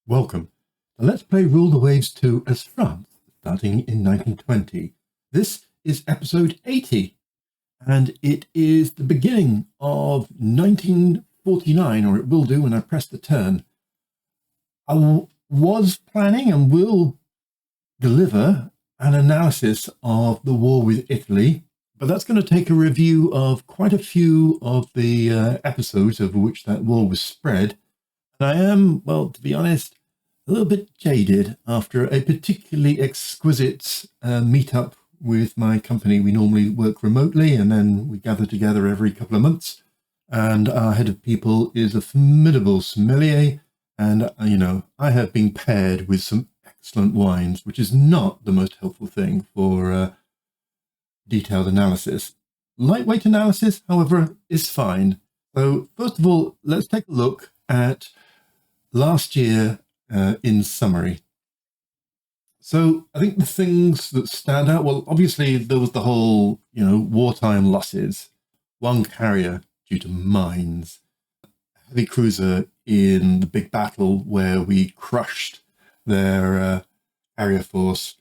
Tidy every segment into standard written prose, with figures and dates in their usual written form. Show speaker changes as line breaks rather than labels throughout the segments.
Welcome to Let's Play Rule the Waves 2 as France, starting in 1920. This is episode 80, and it is the beginning of 1949, or it will do when I press the turn. I was planning and will deliver an analysis of the war with Italy, but that's going to take a review of quite a few of the episodes over which that war was spread. And I am, well, to be honest, a little bit jaded after a particularly exquisite meet-up with my company. We normally work remotely and then we gather together every couple of months. And our head of people is a formidable sommelier. And, I have been paired with some excellent wines, which is not the most helpful thing for detailed analysis. Lightweight analysis, however, is fine. So first of all, let's take a look at last year in summary. So I think the things that stand out, well, obviously there was the whole, wartime losses. One carrier due to mines, a heavy cruiser in the big battle where we crushed their carrier force,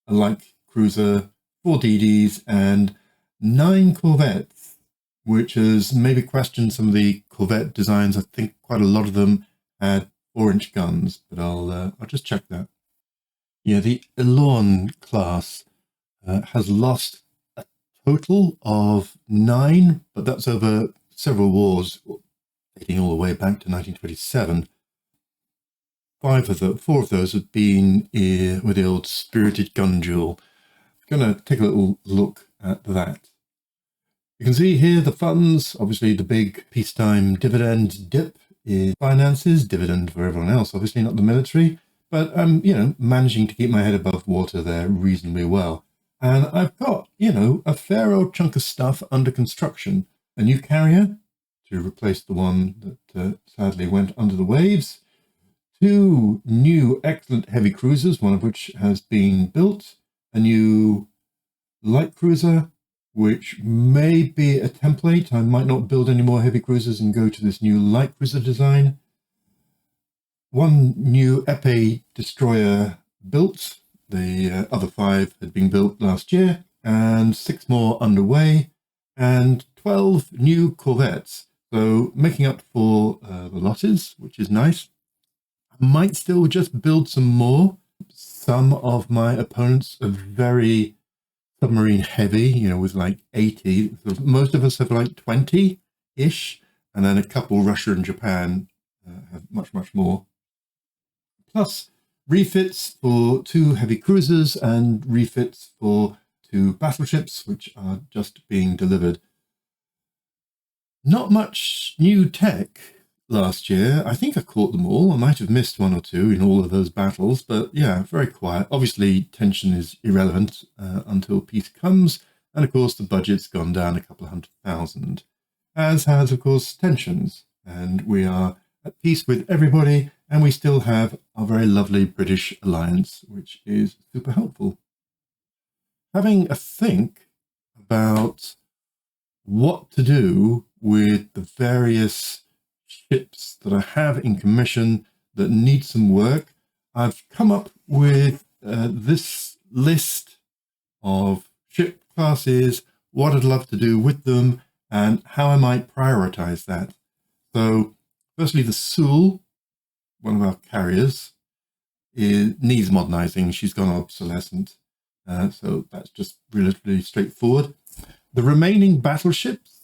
a light cruiser, 4 DDs, and 9 corvettes, which has maybe questioned some of the corvette designs. I think quite a lot of them had 4-inch guns, but I'll just check that. Yeah, the Elorn class has lost a total of 9, but that's over several wars, dating all the way back to 1927. 4 of those have been with the old Spirited Gun Duel. I'm going to take a little look at that. You can see here the funds, obviously the big peacetime dividend dip is finances, dividend for everyone else, obviously not the military, but I'm, managing to keep my head above water there reasonably well. And I've got, a fair old chunk of stuff under construction. A new carrier to replace the one that sadly went under the waves. 2 new excellent heavy cruisers, one of which has been built. A new light cruiser, which may be a template. I might not build any more heavy cruisers and go to this new light cruiser design. 1 new épée destroyer built. The other 5 had been built last year, and 6 more underway, and 12 new corvettes. So making up for the losses, which is nice. I might still just build some more. Some of my opponents are very submarine heavy, with like 80. Most of us have like 20-ish, and then a couple, Russia and Japan, have much, much more. Plus refits for 2 heavy cruisers and refits for 2 battleships, which are just being delivered. Not much new tech last year. I think I caught them all. I might have missed 1 or 2 in all of those battles, but yeah, very quiet. Obviously, tension is irrelevant until peace comes, and of course the budget's gone down a couple of 100,000, as has, of course, tensions. And we are at peace with everybody, and we still have our very lovely British alliance, which is super helpful. Having a think about what to do with the various ships that I have in commission that need some work, I've come up with this list of ship classes, what I'd love to do with them, and how I might prioritize that. So firstly, the Sul, one of our carriers, needs modernizing. She's gone obsolescent, so that's just relatively straightforward. The remaining battleships,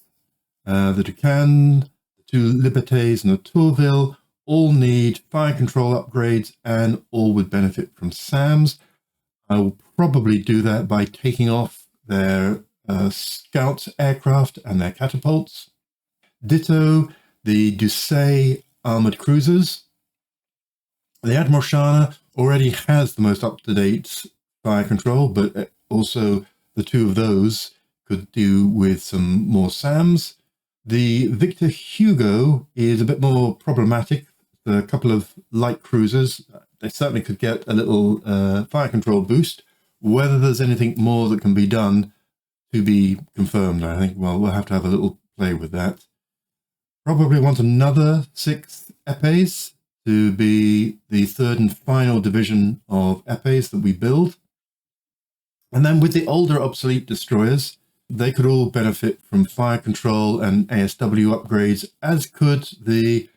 the Ducan, 2 Libertés and a Tourville, all need fire control upgrades and all would benefit from SAMs. I will probably do that by taking off their scout aircraft and their catapults. Ditto the Doucet armoured cruisers. The Admiral Shana already has the most up-to-date fire control, but also the 2 of those could do with some more SAMs. The Victor Hugo is a bit more problematic. A couple of light cruisers, they certainly could get a little fire control boost. Whether there's anything more that can be done to be confirmed, I think, well, we'll have to have a little play with that. Probably want another 6 épées, to be the third and final division of epes that we build. And then with the older obsolete destroyers, they could all benefit from fire control and ASW upgrades, as could the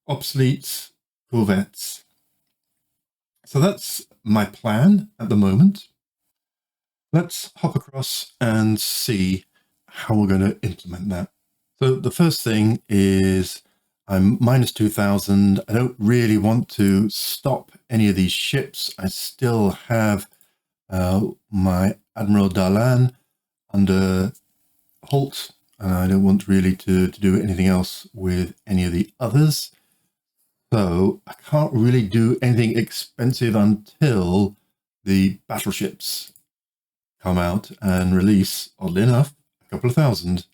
obsolete corvettes. So that's my plan at the moment. Let's hop across and see how we're going to implement that. So the first thing is I'm minus 2,000. I don't really want to stop any of these ships. I still have my Admiral Darlan under halt, and I don't want really to do anything else with any of the others. So I can't really do anything expensive until the battleships come out and release, oddly enough, a couple of thousand.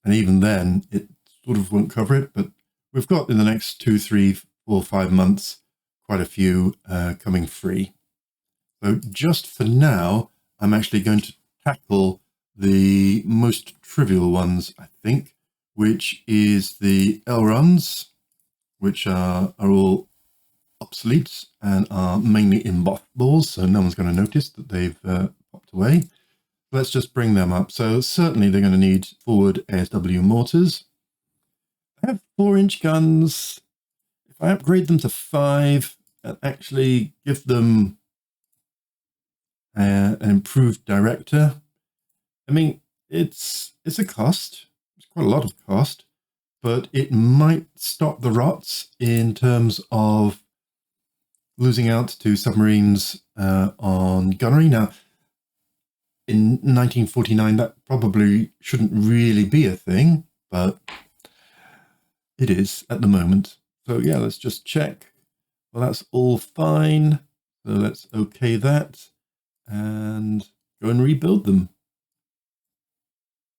And even then, it sort of won't cover it, but we've got in the next 2, 3, 4, 5 months, quite a few coming free. So just for now, I'm actually going to tackle the most trivial ones, I think, which is the Elrons, which are all obsolete and are mainly in mothballs, so no one's going to notice that they've popped away. Let's just bring them up. So certainly they're going to need forward ASW mortars. I have 4-inch guns. If I upgrade them to 5 and actually give them an improved director, I mean, it's a cost. It's quite a lot of cost, but it might stop the rots in terms of losing out to submarines on gunnery. Now, in 1949, that probably shouldn't really be a thing, but it is at the moment. So yeah, let's just check. Well, that's all fine. So let's okay that and go and rebuild them.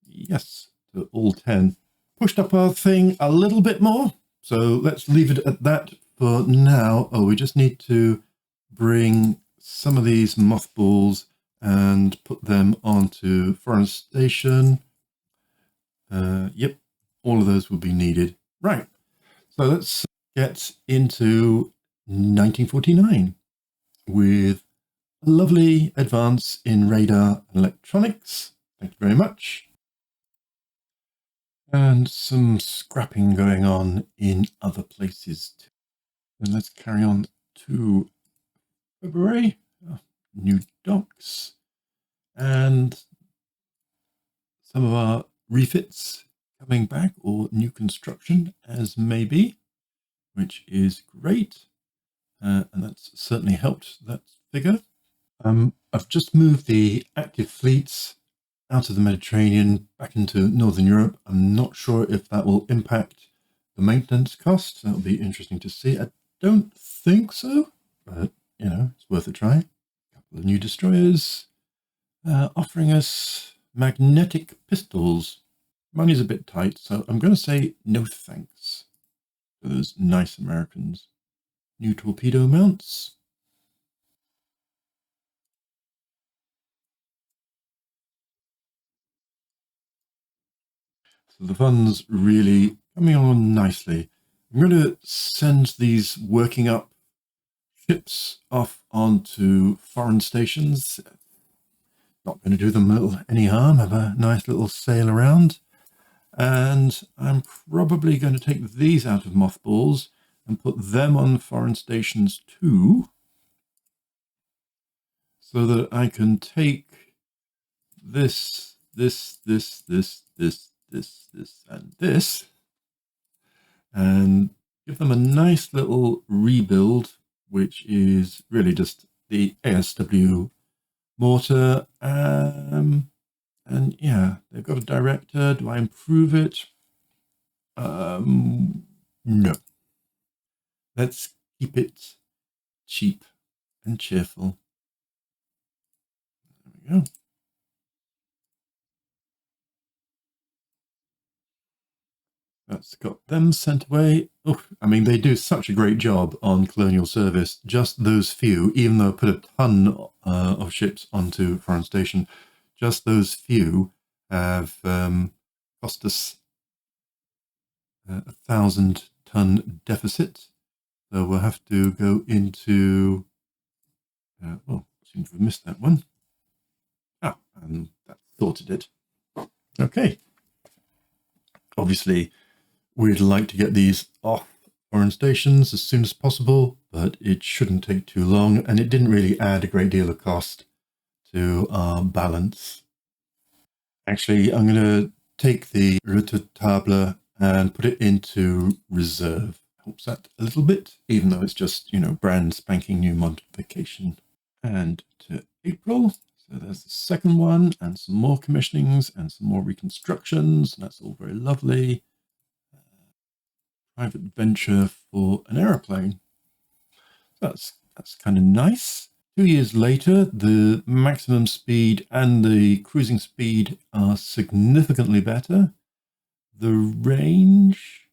Yes, to all 10. Pushed up our thing a little bit more. So let's leave it at that for now. Oh, we just need to bring some of these mothballs and put them onto foreign station. Yep, all of those will be needed. Right, so let's get into 1949 with a lovely advance in radar and electronics. Thank you very much. And some scrapping going on in other places too. And let's carry on to February. New docks and some of our refits coming back, or new construction as maybe, which is great. And that's certainly helped that figure. I've just moved the active fleets out of the Mediterranean back into Northern Europe. I'm not sure if that will impact the maintenance cost. That'll be interesting to see. I don't think so, but you know, it's worth a try. A couple of new destroyers offering us magnetic pistols. Money's a bit tight, so I'm going to say no thanks for those nice Americans. New torpedo mounts. So the fun's really coming on nicely. I'm going to send these working up ships off onto foreign stations. Not going to do them any harm, have a nice little sail around. And I'm probably going to take these out of mothballs and put them on foreign stations too, so that I can take this, and this, and give them a nice little rebuild, which is really just the ASW mortar. And yeah, they've got a director. Do I improve it? No. Let's keep it cheap and cheerful. There we go. That's got them sent away. Oh, I mean, they do such a great job on colonial service. Just those few, even though I put a ton of ships onto foreign station, just those few have cost us a 1,000-ton deficit. So we'll have to go into, oh, seem to have missed that one. And that sorted it. Okay. Obviously, we'd like to get these off foreign stations as soon as possible, but it shouldn't take too long, and it didn't really add a great deal of cost to our balance. Actually, I'm going to take the retouchable and put it into reserve. Helps that a little bit, even though it's just, brand spanking new modification. And to April. So there's the second one, and some more commissionings and some more reconstructions. And that's all very lovely. Private venture for an aeroplane. That's kind of nice. 2 years later, the maximum speed and the cruising speed are significantly better. The range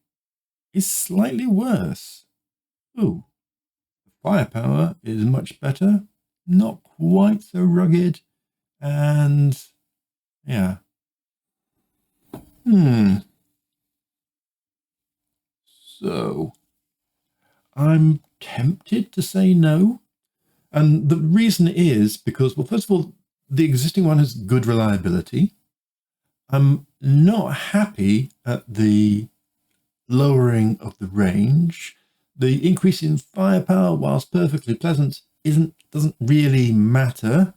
is slightly worse. Oh, the firepower is much better. Not quite so rugged. And yeah. So I'm tempted to say no. And the reason is because, well, first of all, the existing one has good reliability. I'm not happy at the lowering of the range. The increase in firepower, whilst perfectly pleasant, doesn't really matter.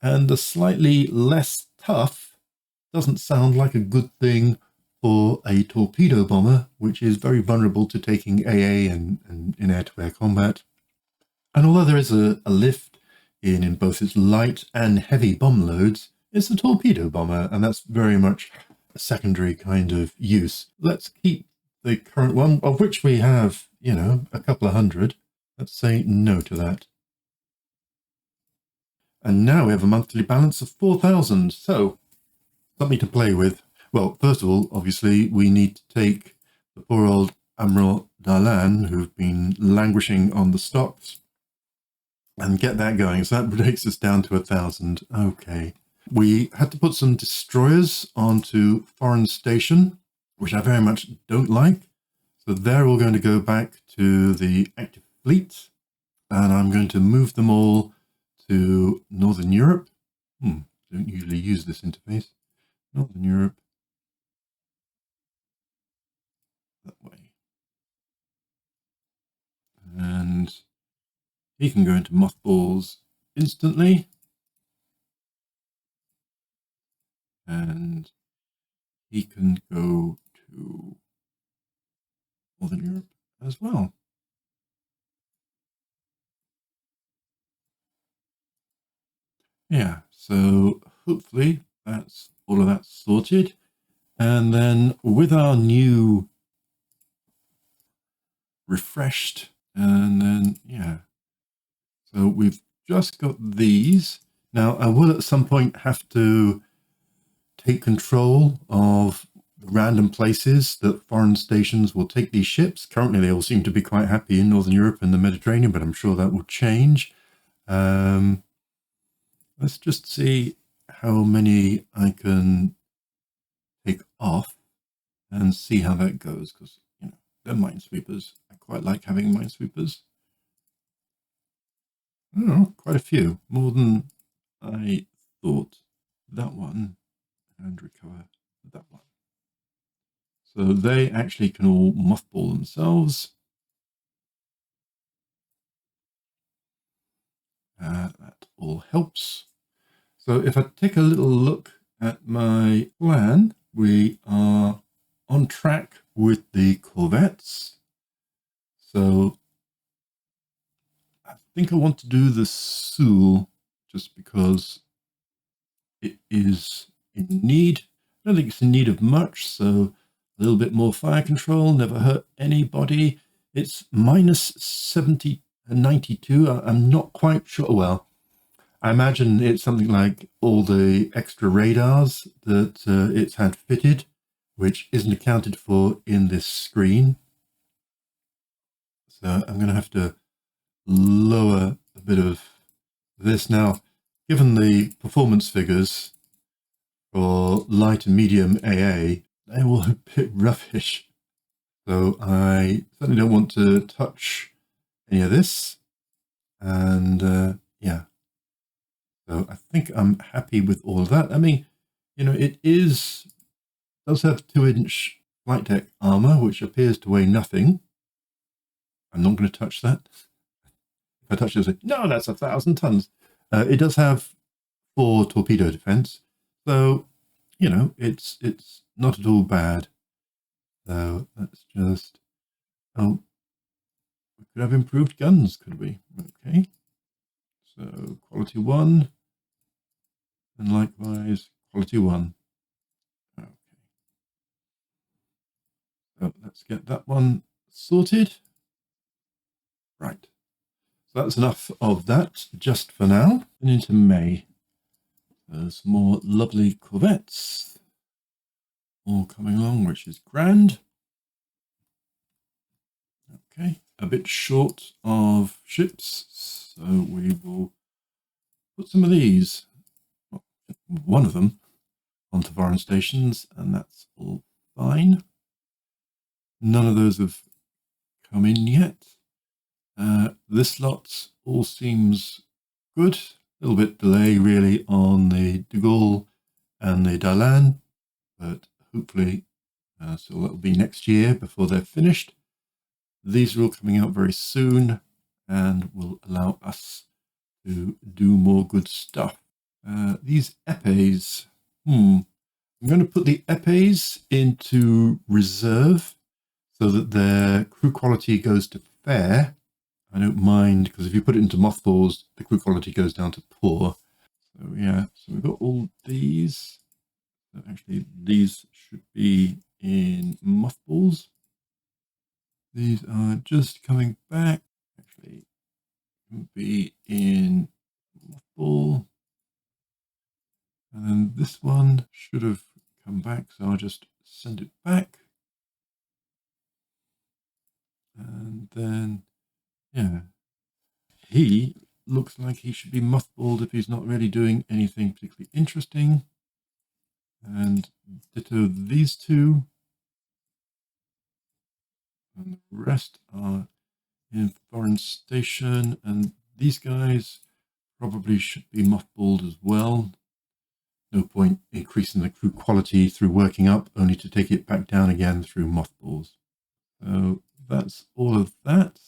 And the slightly less tough doesn't sound like a good thing for a torpedo bomber, which is very vulnerable to taking AA and in air-to-air combat. And although there is a lift in both its light and heavy bomb loads, it's a torpedo bomber, and that's very much a secondary kind of use. Let's keep the current one, of which we have, a couple of hundred. Let's say no to that. And now we have a monthly balance of 4,000, so something to play with. Well, first of all, obviously, we need to take the poor old Admiral Darlan, who've been languishing on the stocks, and get that going. So that takes us down to 1,000. Okay. We had to put some destroyers onto foreign station, which I very much don't like. So they're all going to go back to the active fleet, and I'm going to move them all to Northern Europe. Don't usually use this interface. Northern Europe. That way. And he can go into mothballs instantly. And he can go to Northern Europe as well. Yeah, so hopefully that's all of that sorted. And then with our new refreshed, and then, yeah. So we've just got these. Now, I will at some point have to take control of random places that foreign stations will take these ships. Currently, they all seem to be quite happy in Northern Europe and the Mediterranean, but I'm sure that will change. Let's just see how many I can take off and see how that goes, because, they're minesweepers. I quite like having minesweepers. Oh, quite a few, more than I thought. That one, and recover that one. So they actually can all mothball themselves. That all helps. So if I take a little look at my plan, we are on track with the corvettes. So I think I want to do the Sul just because it is in need. I don't think it's in need of much, so a little bit more fire control, never hurt anybody. It's minus 70 and 92. I'm not quite sure. Well, I imagine it's something like all the extra radars that it's had fitted, which isn't accounted for in this screen. So I'm going to have to lower a bit of this. Now, given the performance figures for light and medium AA, they were a bit rubbish. So I certainly don't want to touch any of this. And yeah, so I think I'm happy with all of that. I mean, you know, it does have 2-inch flight deck armor, which appears to weigh nothing. I'm not going to touch that. If I touch it, I'll say, no, that's 1,000 tons. It does have 4 torpedo defense, so you know it's not at all bad. So let's just, oh, we could have improved guns, could we? Okay, so quality 1, and likewise quality 1. Okay, so let's get that one sorted. Right, so that's enough of that just for now. And into May, there's more lovely corvettes all coming along, which is grand. Okay, a bit short of ships, so we will put some of these, well, one of them, onto foreign stations, and that's all fine. None of those have come in yet. This lot all seems good. A little bit delay really on the De Gaulle and the Darlan, but hopefully, so that will be next year before they're finished. These are all coming out very soon and will allow us to do more good stuff. These épées, I'm going to put the épées into reserve so that their crew quality goes to fair. I don't mind, because if you put it into mothballs, the crew quality goes down to poor. So yeah, so we've got all these. So actually, these should be in mothballs. These are just coming back. Actually, can be in mothball. And then this one should have come back, so I'll just send it back. And then, yeah, he looks like he should be mothballed if he's not really doing anything particularly interesting. And ditto these two. And the rest are in foreign station, and these guys probably should be mothballed as well. No point increasing the crew quality through working up, only to take it back down again through mothballs. So that's all of that.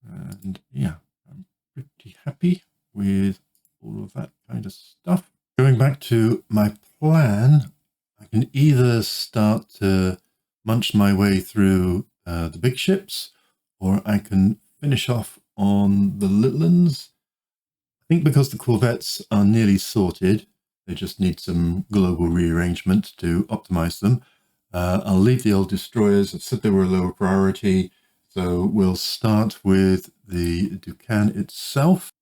And yeah, I'm pretty happy with all of that kind of stuff. Going back to my plan, I can either start to munch my way through the big ships, or I can finish off on the little ones. I think because the corvettes are nearly sorted, they just need some global rearrangement to optimize them. I'll leave the old destroyers. I've said they were a lower priority, so we'll start with the Duquesne itself.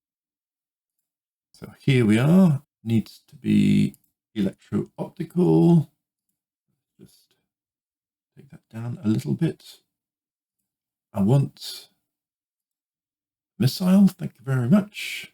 So here we are. Needs to be electro-optical. Just take that down a little bit. I want missile. Thank you very much.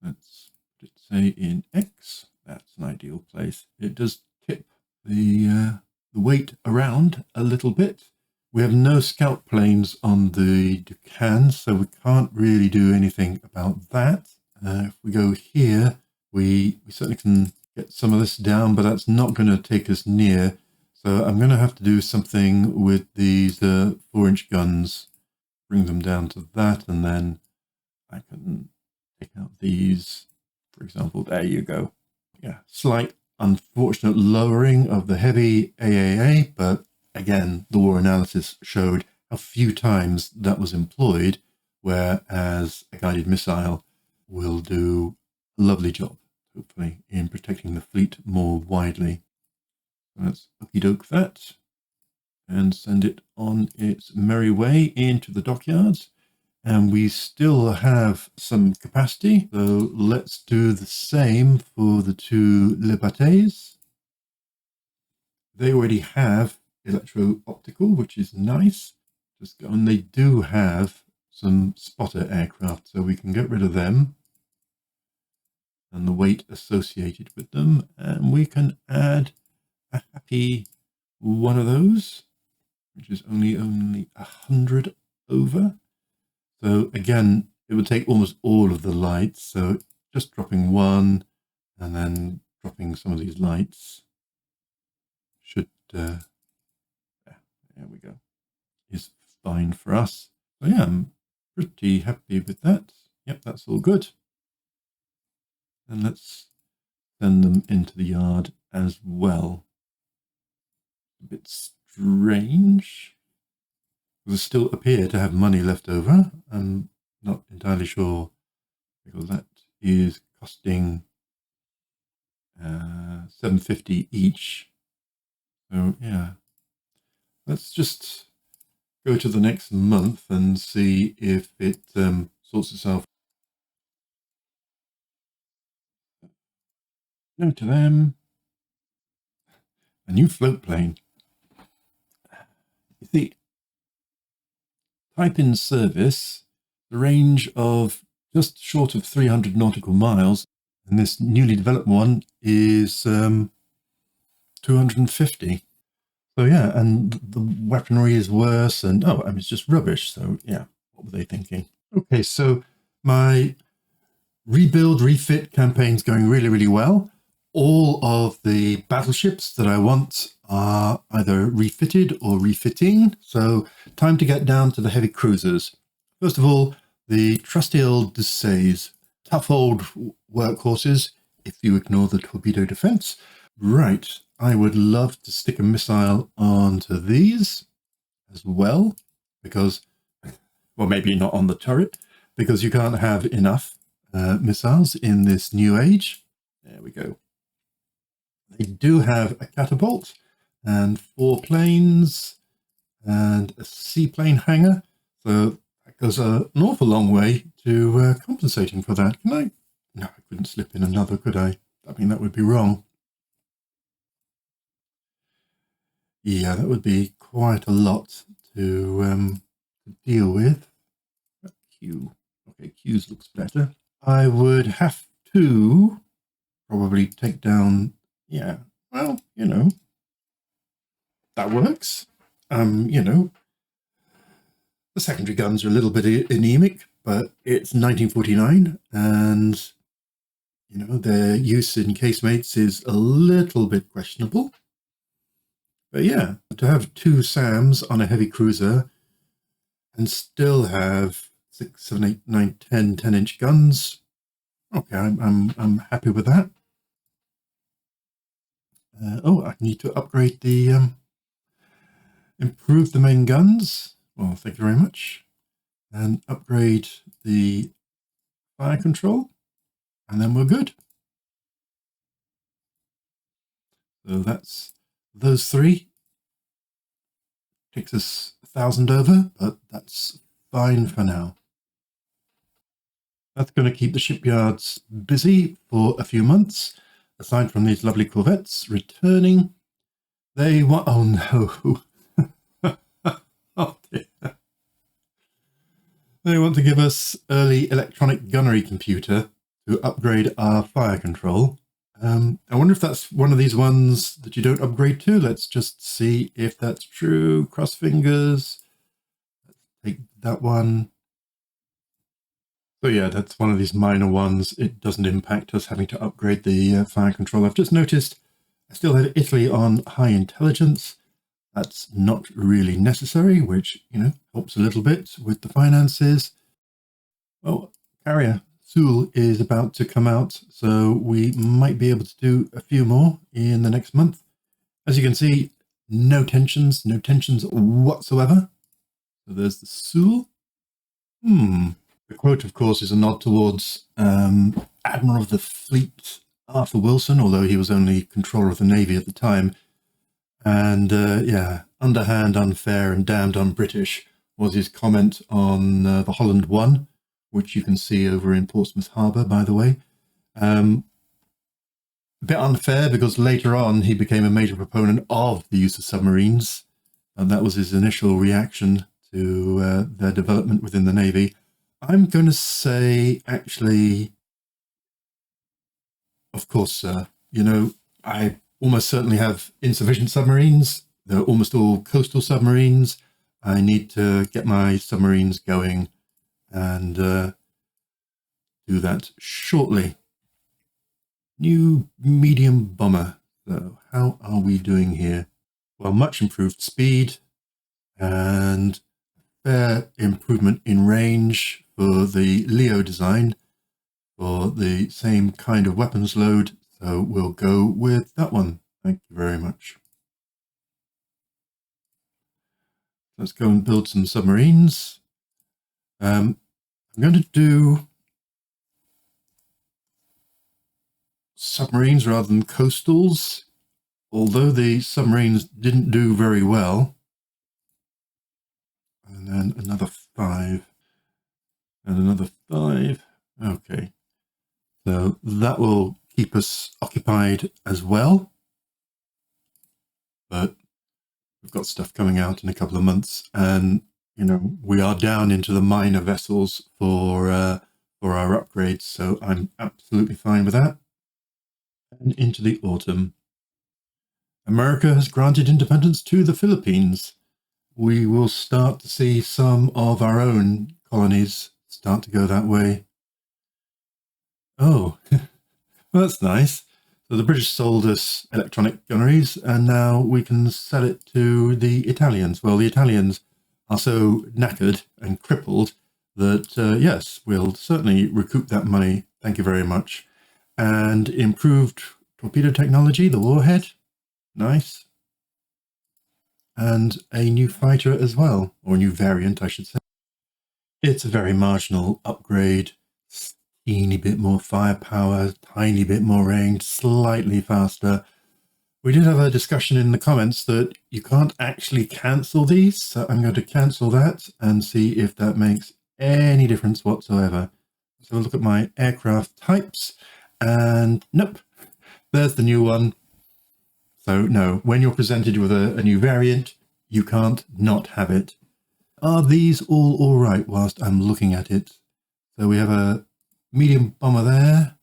Let's say in X. That's an ideal place. It does tip the weight around a little bit. We have no scout planes on the Duquesne, so we can't really do anything about that. If we go here, we certainly can get some of this down, but that's not going to take us near. So I'm going to have to do something with these 4-inch guns, bring them down to that, and then I can take out these, for example. There you go. Yeah, slight unfortunate lowering of the heavy AAA, but again, the war analysis showed how few times that was employed, whereas a guided missile will do a lovely job, hopefully, in protecting the fleet more widely. So let's okey doke that and send it on its merry way into the dockyards. And we still have some capacity, so let's do the same for the 2 Le Bâtards. They already have electro-optical, which is nice. Just go, and they do have some spotter aircraft, so we can get rid of them and the weight associated with them, and we can add a happy one of those, which is only 100 over. So again, it would take almost all of the lights. So just dropping one and then dropping some of these lights should, there we go, is fine for us. So yeah, I'm pretty happy with that. Yep, that's all good. And let's send them into the yard as well. A bit strange. They still appear to have money left over. I'm not entirely sure, because that is costing $7.50 each. So yeah, let's just go to the next month and see if it sorts itself. No to them. A new float plane. You see, type in service, the range of just short of 300 nautical miles, and this newly developed one is 250. So yeah, and the weaponry is worse, and I mean, it's just rubbish. So yeah, what were they thinking? Okay, so my rebuild, refit campaign's going really, really well. All of the battleships that I want are either refitted or refitting. So time to get down to the heavy cruisers. First of all, the trusty old Dessays, tough old workhorses, if you ignore the torpedo defense. Right, I would love to stick a missile onto these as well, because, well, maybe not on the turret, because you can't have enough missiles in this new age. There we go. They do have a catapult and 4 planes and a seaplane hangar, so that goes an awful long way to compensating for that. Can I? No, I couldn't slip in another, could I? I mean, that would be wrong. Yeah, that would be quite a lot to deal with. Q. Okay, Q's looks better. I would have to probably take down, yeah, well, you know, that works. You know, the secondary guns are a little bit anemic, but it's 1949, and, you know, their use in casemates is a little bit questionable. But yeah, to have 2 SAMs on a heavy cruiser and still have 6, 7, 8, 9, 10 10-inch guns, okay, I'm happy with that. I need to upgrade the improve the main guns. Well, thank you very much. And upgrade the fire control, and then we're good. So that's those 3. Takes us 1,000 over, but that's fine for now. That's going to keep the shipyards busy for a few months. Aside from these lovely corvettes returning, they want... Oh no! Oh dear. They want to give us early electronic gunnery computer to upgrade our fire control. I wonder if that's one of these ones that you don't upgrade to. Let's just see if that's true. Cross fingers. Let's take that one. So yeah, that's one of these minor ones. It doesn't impact us having to upgrade the fire control. I've just noticed I still have Italy on high intelligence. That's not really necessary, which, you know, helps a little bit with the finances. Well, carrier Sul is about to come out, so we might be able to do a few more in the next month. As you can see, no tensions whatsoever. So there's the Sul. The quote, of course, is a nod towards Admiral of the Fleet Arthur Wilson, although he was only controller of the Navy at the time. And yeah, underhand, unfair, and damned un-British was his comment on the Holland 1, which you can see over in Portsmouth Harbour, by the way. A bit unfair because later on he became a major proponent of the use of submarines, and that was his initial reaction to their development within the Navy. I'm going to say, actually, of course, sir, you know, I almost certainly have insufficient submarines. They're almost all coastal submarines. I need to get my submarines going and do that shortly. New medium bomber. So how are we doing here? Well, much improved speed and fair improvement in range for the Leo design for the same kind of weapons load. So we'll go with that one. Thank you very much. Let's go and build some submarines. I'm going to do submarines rather than coastals, although the submarines didn't do very well. And then another 5 and another 5. Okay, so that will keep us occupied as well, but we've got stuff coming out in a couple of months, and you know, we are down into the minor vessels for our upgrades, so I'm absolutely fine with that. And into the autumn. America has granted independence to the Philippines. We will start to see some of our own colonies start to go that way. Oh, well, that's nice. So the British sold us electronic gunneries, and now we can sell it to the Italians. Well, the Italians are so knackered and crippled that, yes, we'll certainly recoup that money. Thank you very much. And improved torpedo technology, the warhead. Nice. And a new fighter as well, or a new variant, I should say. It's a very marginal upgrade. Teeny bit more firepower, tiny bit more range, slightly faster. We did have a discussion in the comments that you can't actually cancel these, so I'm going to cancel that and see if that makes any difference whatsoever. Let's have a look at my aircraft types, and nope, there's the new one. So no, when you're presented with a new variant, you can't not have it. Are these all right whilst I'm looking at it? So we have a medium bomber there.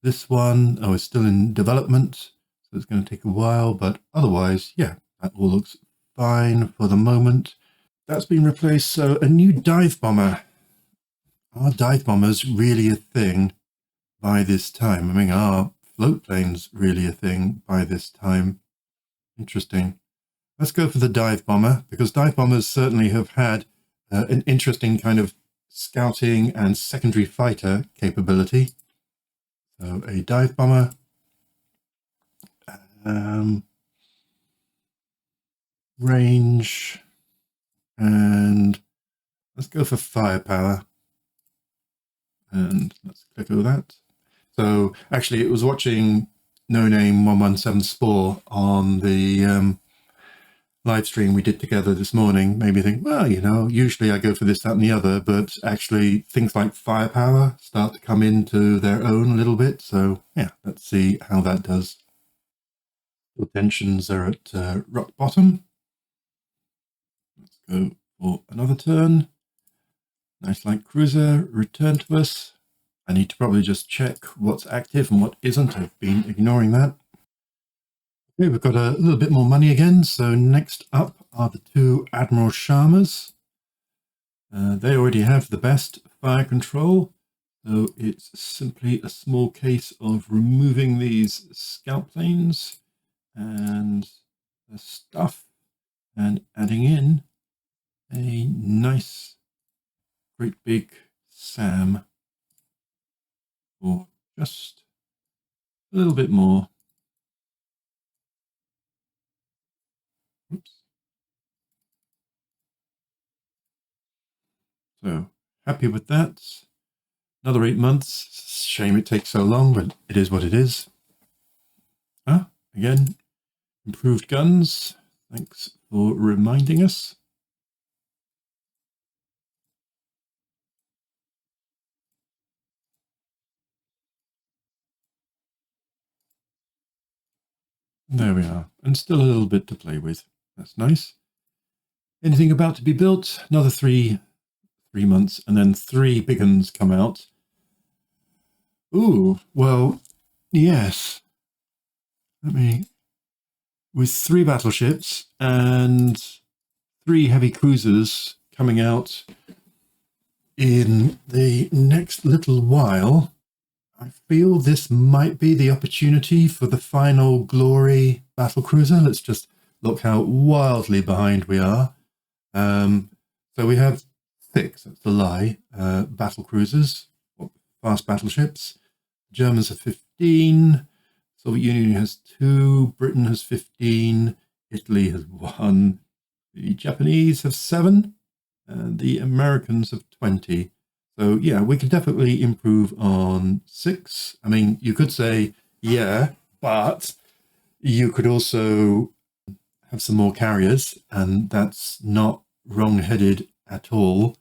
This one, oh, it's still in development, so it's going to take a while, but otherwise, yeah, that all looks fine for the moment. That's been replaced, so a new dive bomber. Are dive bombers really a thing by this time? I mean, are float planes really a thing by this time? Interesting. Let's go for the dive bomber, because dive bombers certainly have had an interesting kind of scouting and secondary fighter capability. So a dive bomber. Range. And let's go for firepower. And let's click over that. So actually it was watching No Name 117 Spore on the live stream we did together this morning. Made me think, well, you know, usually I go for this, that and the other, but actually things like firepower start to come into their own a little bit. So yeah, let's see how that does. The tensions are at rock bottom. Let's go for another turn. Nice light cruiser, return to us. I need to probably just check what's active and what isn't. I've been ignoring that. Okay, we've got a little bit more money again. So next up are the 2 Admiral Sharmas. They already have the best fire control. So it's simply a small case of removing these scout planes and the stuff and adding in a nice, great big SAM for just a little bit more. Oops. So happy with that. Another 8 months. Shame it takes so long, but it is what it is. Again, improved guns. Thanks for reminding us. There we are. And still a little bit to play with. That's nice. Anything about to be built? Another 3 months, and then 3 big ones come out. Ooh, well, yes. With 3 battleships and 3 heavy cruisers coming out in the next little while, I feel this might be the opportunity for the final glory battlecruiser. Let's just look how wildly behind we are. So we have 6, that's a lie, battlecruisers, fast battleships. Germans have 15, Soviet Union has 2, Britain has 15, Italy has 1, the Japanese have 7, and the Americans have 20. So yeah, we could definitely improve on 6. I mean, you could say, yeah, but you could also have some more carriers, and that's not wrong-headed at all.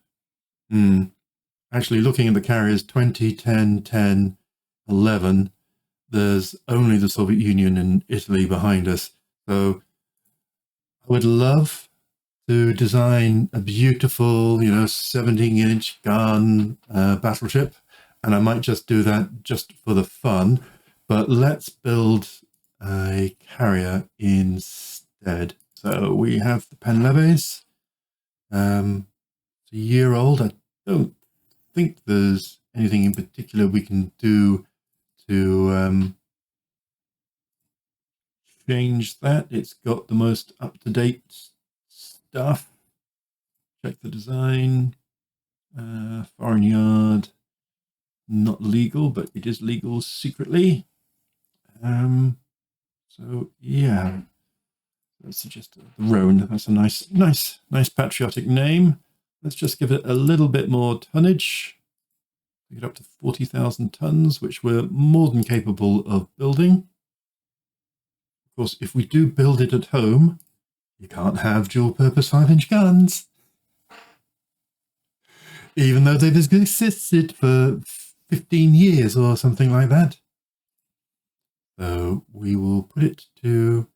Actually, looking at the carriers, 20, 10, 10, 11, there's only the Soviet Union and Italy behind us. So I would love to design a beautiful, 17-inch gun battleship, and I might just do that just for the fun. But let's build a carrier instead. So we have the Penleves. It's a year old. I don't think there's anything in particular we can do to change that. It's got the most up-to-date stuff. Check the design. Foreign yard, not legal, but it is legal secretly. So yeah, let's suggest the Rhone. That's a nice patriotic name. Let's just give it a little bit more tonnage. Get up to 40,000 tons, which we're more than capable of building. Of course, if we do build it at home, you can't have dual-purpose 5-inch guns, even though they've existed for 15 years or something like that. So we will put it to,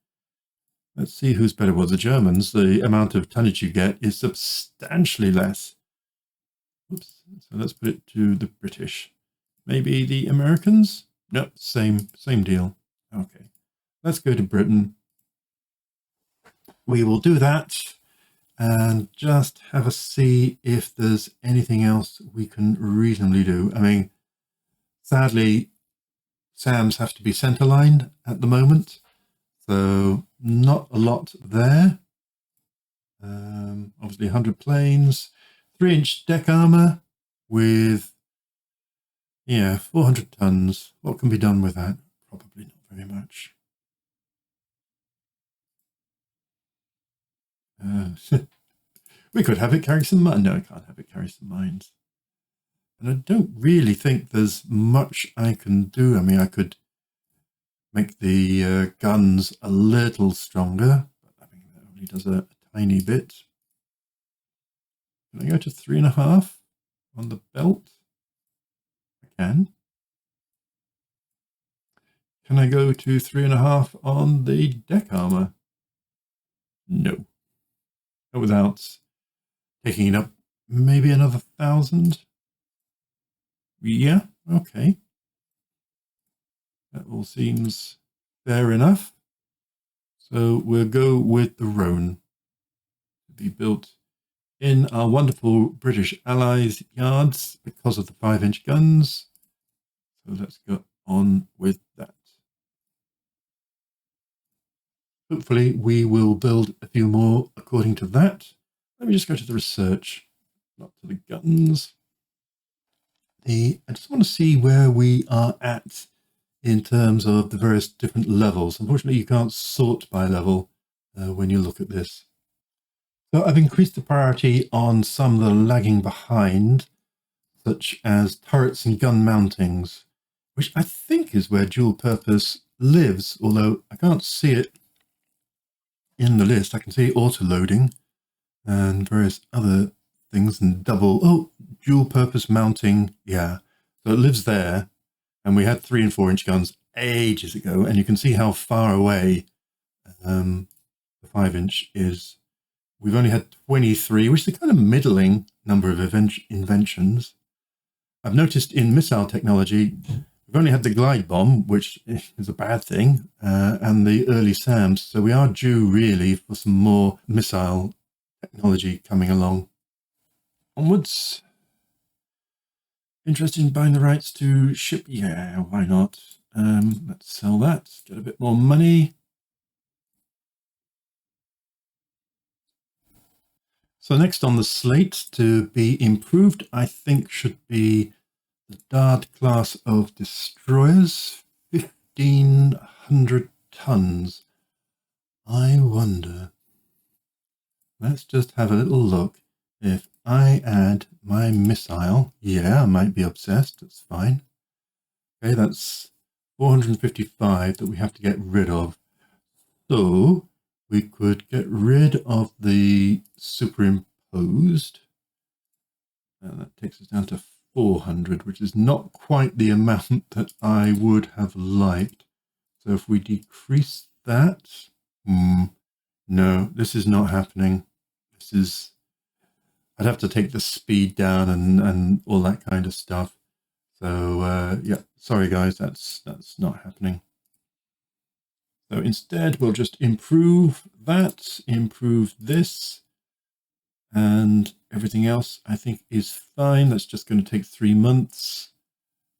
let's see who's better. Well, the Germans, the amount of tonnage you get is substantially less. Oops. So let's put it to the British. Maybe the Americans? No, same deal. Okay, let's go to Britain. We will do that and just have a see if there's anything else we can reasonably do. I mean, sadly, SAMs have to be centerline at the moment, so not a lot there. Obviously 100 planes, 3-inch deck armor with, 400 tons. What can be done with that? Probably not very much. We could have it carry some mines. No, I can't have it carry some mines. And I don't really think there's much I can do. I mean, I could make the guns a little stronger, but I think that only does a tiny bit. Can I go to 3.5 on the belt? I can. Can I go to 3.5 on the deck armor? No. Not without taking it up maybe another 1,000. Yeah, okay. That all seems fair enough. So we'll go with the Rhone to be built in our wonderful British Allies yards because of the 5-inch guns. So let's go on with that. Hopefully we will build a few more according to that. Let me just go to the research, not to the guns. I just want to see where we are at in terms of the various different levels. Unfortunately, you can't sort by level when you look at this. So I've increased the priority on some that are lagging behind, such as turrets and gun mountings, which I think is where dual purpose lives, although I can't see it in the list. I can see auto loading and various other things and dual purpose mounting. Yeah, so it lives there. And we had 3- and 4-inch guns ages ago, and you can see how far away the 5-inch is. We've only had 23, which is a kind of middling number of inventions. I've noticed in missile technology, we've only had the glide bomb, which is a bad thing, and the early SAMs. So we are due really for some more missile technology coming along. Onwards. Interested in buying the rights to ship? Yeah, why not? Let's sell that, get a bit more money. So next on the slate to be improved, I think, should be the Dard class of destroyers, 1,500 tons. I wonder. Let's just have a little look. If I add my missile, yeah, I might be obsessed, that's fine. Okay, that's 455 that we have to get rid of. So we could get rid of the superimposed. And that takes us down to 400, which is not quite the amount that I would have liked. So if we decrease that, no, this is not happening. This is, I'd have to take the speed down and all that kind of stuff. So yeah, sorry guys, that's not happening. So instead, we'll just improve that, improve this, and everything else I think is fine. That's just going to take 3 months.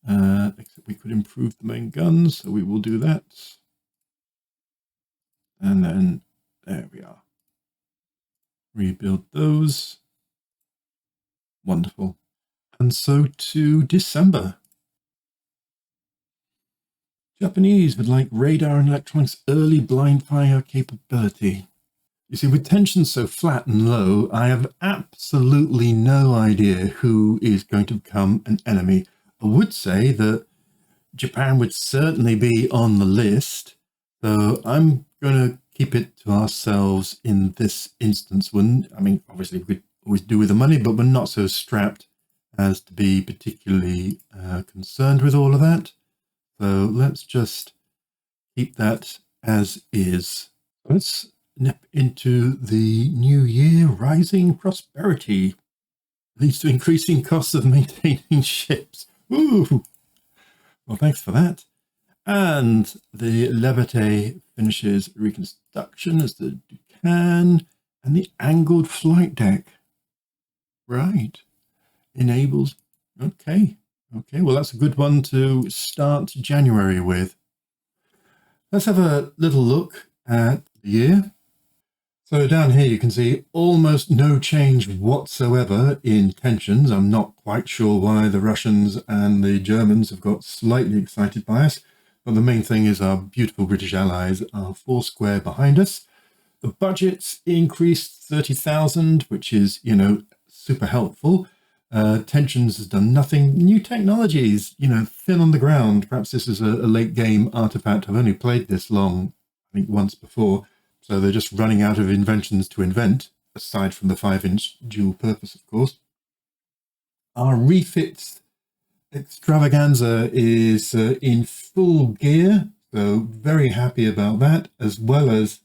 Except we could improve the main guns, so we will do that. And then there we are. Rebuild those. Wonderful. And so to December. Japanese would like radar and electronics early blind fire capability. You see, with tensions so flat and low, I have absolutely no idea who is going to become an enemy. I would say that Japan would certainly be on the list, so I'm going to keep it to ourselves in this instance. I mean, obviously we could always do with the money, but we're not so strapped as to be particularly concerned with all of that. So let's just keep that as is. Let's nip into the new year. Rising prosperity leads to increasing costs of maintaining ships. Ooh! Well, thanks for that. And the Levite finishes reconstruction as the Ducan, and the angled flight deck. Right. Enables. Okay. Okay, well, that's a good one to start January with. Let's have a little look at the year. So down here you can see almost no change whatsoever in tensions. I'm not quite sure why the Russians and the Germans have got slightly excited by us, but the main thing is our beautiful British allies are four square behind us. The budget's increased 30,000, which is, you know, super helpful. Tensions has done nothing. New technologies, you know, thin on the ground. Perhaps this is a late game artifact. I've only played this long, I think once before. So they're just running out of inventions to invent, aside from the 5-inch dual purpose, of course. Our refits extravaganza is in full gear. So very happy about that, as well as